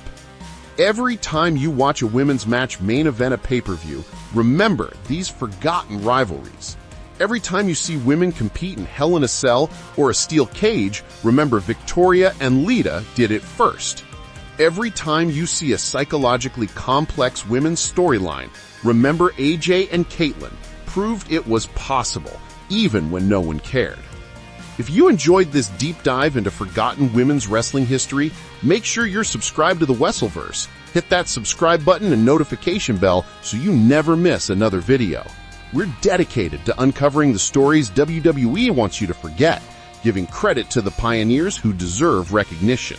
Every time you watch a women's match main event a pay-per-view, remember these forgotten rivalries. Every time you see women compete in Hell in a Cell or a steel cage, remember Victoria and Lita did it first. Every time you see a psychologically complex women's storyline, remember AJ and Kaitlyn proved it was possible, even when no one cared. If you enjoyed this deep dive into forgotten women's wrestling history, make sure you're subscribed to the Wrestleverse. Hit that subscribe button and notification bell so you never miss another video. We're dedicated to uncovering the stories WWE wants you to forget, giving credit to the pioneers who deserve recognition.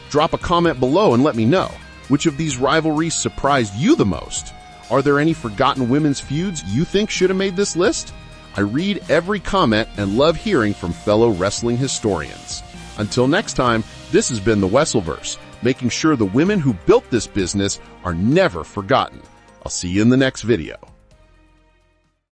Drop a comment below and let me know, which of these rivalries surprised you the most? Are there any forgotten women's feuds you think should have made this list? I read every comment and love hearing from fellow wrestling historians. Until next time, this has been the Wrestleverse, making sure the women who built this business are never forgotten. I'll see you in the next video.